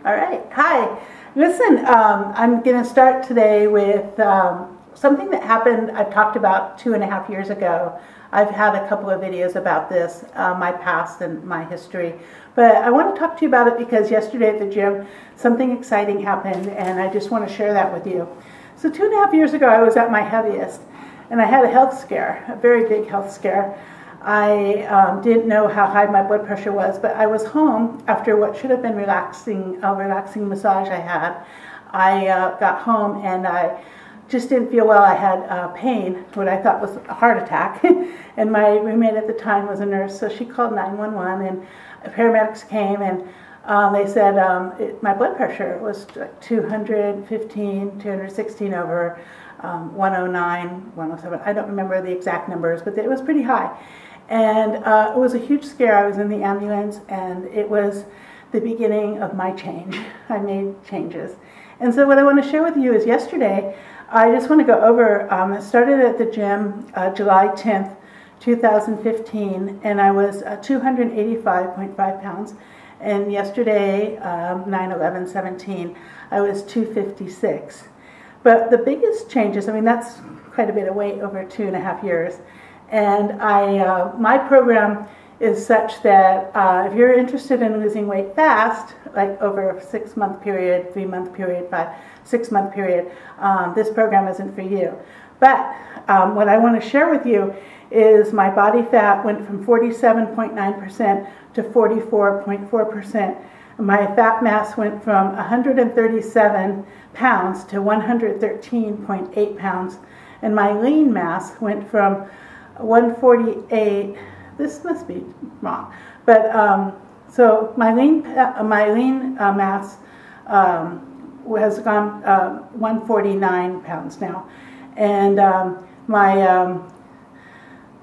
All right. Hi. Listen, I'm going to start today with something that happened I've talked about 2.5 years ago. I've had a couple of videos about this, my past and my history. But I want to talk to you about it because yesterday at the gym, something exciting happened, and I just want to share that with you. So 2.5 years ago, I was at my heaviest, and I had a health scare, a very big health scare. I didn't know how high my blood pressure was, but I was home after what should have been relaxing massage I had. I got home and I just didn't feel well. I had pain, what I thought was a heart attack, and my roommate at the time was a nurse, so she called 911, and paramedics came, and they said my blood pressure was 215, 216 over 109, 107. I don't remember the exact numbers, but it was pretty high. And it was a huge scare. I was in the ambulance, and it was the beginning of my change. I made changes. And so what I want to share with you is yesterday, I just want to go over, I started at the gym July 10th, 2015, and I was 285.5 pounds. And yesterday, 9/11/17, I was 256. But the biggest changes, I mean, that's quite a bit of weight over 2.5 years. And my program is such that if you're interested in losing weight fast, like over a 6-month period, 3-month period, 6-month period, this program isn't for you. But what I want to share with you is my body fat went from 47.9% to 44.4%. My fat mass went from 137 pounds to 113.8 pounds. And my lean mass went from 148, this must be wrong, but so my lean mass has gone 149 pounds now. And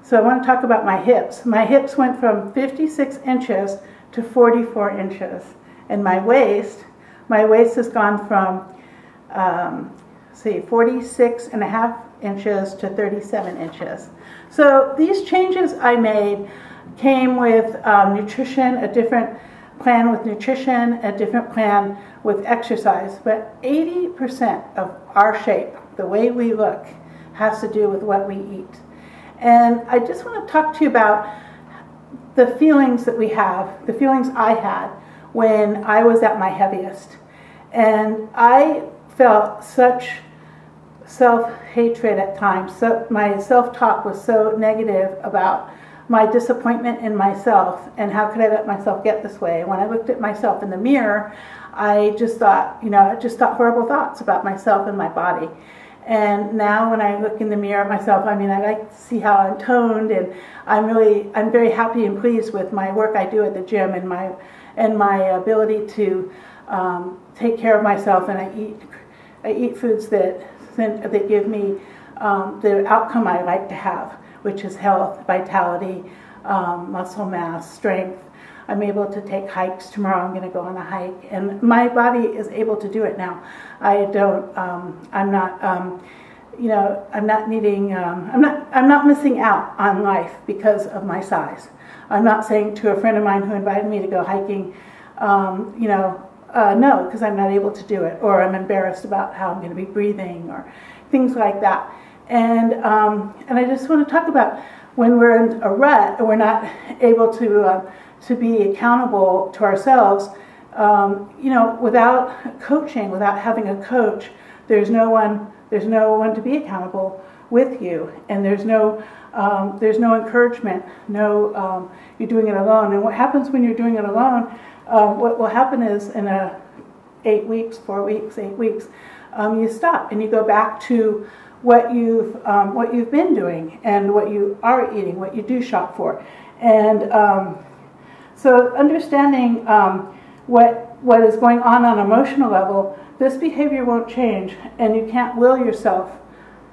so I want to talk about my hips. My hips went from 56 inches to 44 inches. And my waist has gone from 46.5 inches to 37 inches. So these changes I made came with nutrition, a different plan with nutrition, a different plan with exercise. But 80% of our shape, the way we look, has to do with what we eat. And I just want to talk to you about the feelings that we have, the feelings I had when I was at my heaviest. And I felt such self-hatred at times. So my self-talk was so negative about my disappointment in myself and how could I let myself get this way. When I looked at myself in the mirror, I just thought, horrible thoughts about myself and my body. And now when I look in the mirror at myself, I mean, I like to see how I'm toned, and I'm very happy and pleased with my work I do at the gym and my ability to take care of myself, and I eat foods that give me the outcome I like to have, which is health, vitality, muscle mass, strength. I'm able to take hikes. Tomorrow I'm going to go on a hike, and my body is able to do it now. I'm not missing out on life because of my size. I'm not saying to a friend of mine who invited me to go hiking, no, because I'm not able to do it, or I'm embarrassed about how I'm going to be breathing, or things like that. And I just want to talk about when we're in a rut and we're not able to be accountable to ourselves. Without coaching, without having a coach, there's no one to be accountable with you, and there's no encouragement. You're doing it alone. And what happens when you're doing it alone? What will happen is in 8 weeks, 4 weeks, 8 weeks, you stop and you go back to what you've been doing and what you are eating, what you do shop for. And so understanding what is going on an emotional level, this behavior won't change, and you can't will yourself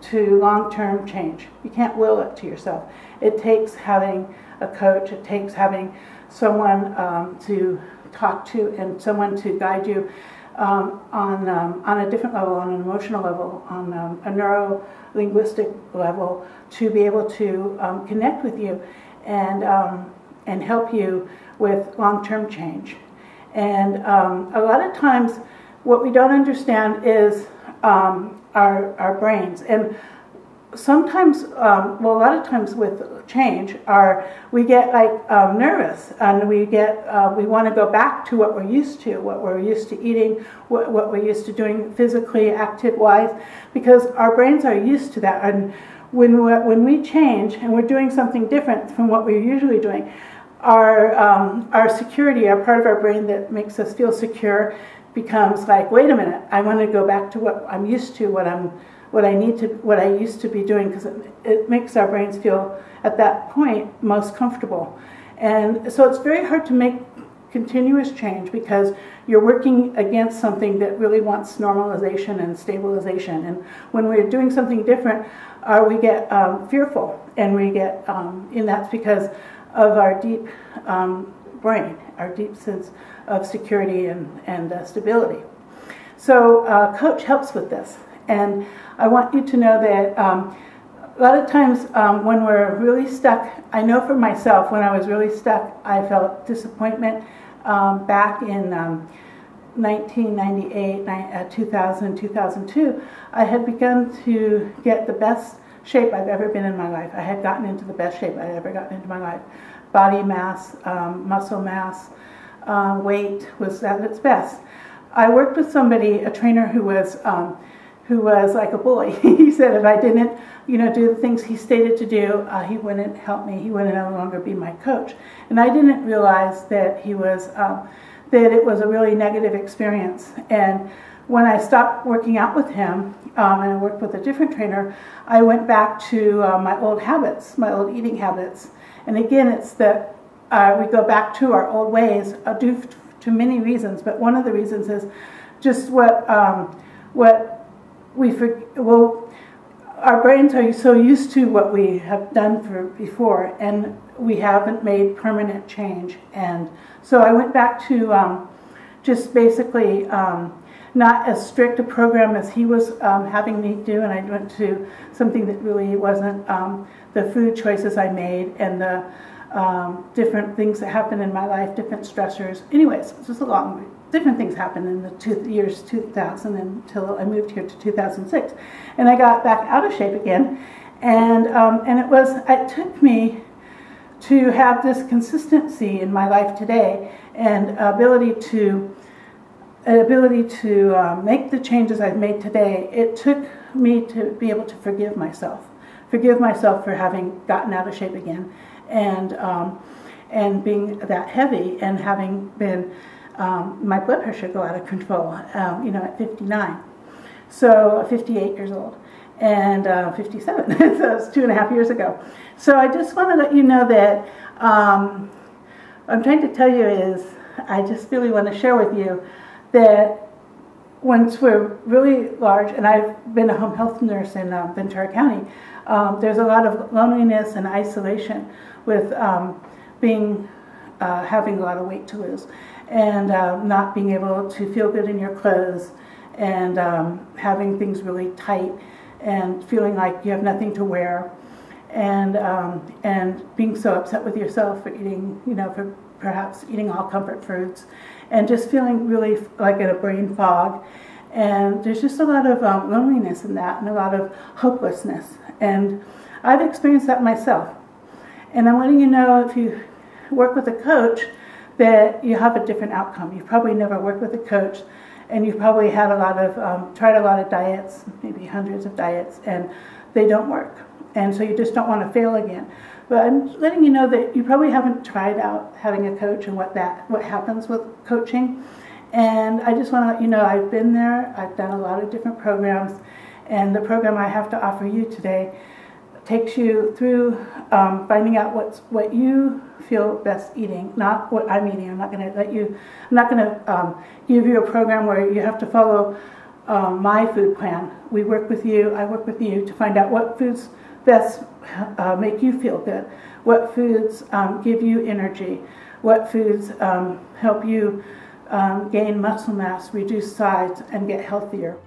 to long-term change. You can't will it to yourself. It takes having a coach. It takes having someone to talk to and someone to guide you on a different level, on an emotional level, on a neuro-linguistic level, to be able to connect with you and help you with long-term change. And a lot of times what we don't understand is our brains. And sometimes, well, a lot of times with change, we get like nervous, and we want to go back to what we're used to eating, what we're used to doing physically, active-wise, because our brains are used to that. And when we change and we're doing something different from what we're usually doing, our security, our part of our brain that makes us feel secure, becomes like, wait a minute, I want to go back to what I'm used to, what I used to be doing, because it makes our brains feel at that point most comfortable. And so it's very hard to make continuous change because you're working against something that really wants normalization and stabilization. And when we're doing something different, we get fearful, and we get, and that's because of our deep brain, our deep sense of security and stability. So Coach helps with this. And I want you to know that a lot of times when we're really stuck, I know for myself, when I was really stuck, I felt disappointment back in 1998, 2000, 2002. I had begun to get the best shape I've ever been in my life. I had gotten into the best shape I'd ever gotten into my life. Body mass, muscle mass, weight was at its best. I worked with somebody, a trainer who was like a bully. He said if I didn't, do the things he stated to do, he wouldn't help me. He wouldn't no longer be my coach. And I didn't realize that he was that it was a really negative experience. And when I stopped working out with him and I worked with a different trainer, I went back to my old habits, my old eating habits. And again, it's that we go back to our old ways due to many reasons, but one of the reasons is just what we forget. Well, our brains are so used to what we have done before, and we haven't made permanent change. And so I went back to just basically not as strict a program as he was having me do, and I went to something that really wasn't the food choices I made and the different things that happened in my life, different stressors. Anyways, it's just different things happened in the years 2000 until I moved here to 2006, and I got back out of shape again. And it took me to have this consistency in my life today and ability to make the changes I've made today. It took me to be able to forgive myself for having gotten out of shape again, and being that heavy, and having been my blood pressure go out of control, at 59. So 58 years old, and 57. So it's 2.5 years ago. So I just want to let you know that I'm trying to tell you is, I just really want to share with you that once we're really large, and I've been a home health nurse in Ventura County, there's a lot of loneliness and isolation with having a lot of weight to lose, and not being able to feel good in your clothes, and having things really tight, and feeling like you have nothing to wear, and being so upset with yourself for eating, for perhaps eating all comfort foods, and just feeling really like in a brain fog. And there's just a lot of loneliness in that, and a lot of hopelessness. And I've experienced that myself. And I'm letting you know, if you work with a coach, that you have a different outcome. You've probably never worked with a coach, and you've probably had tried a lot of diets, maybe hundreds of diets, and they don't work. And so you just don't want to fail again. But I'm letting you know that you probably haven't tried out having a coach and what happens with coaching. And I just want to let you know, I've been there. I've done a lot of different programs, and the program I have to offer you today takes you through finding out what you feel best eating, not what I'm eating. I'm not going to give you a program where you have to follow my food plan. I work with you to find out what foods best make you feel good, what foods give you energy, what foods help you gain muscle mass, reduce size, and get healthier.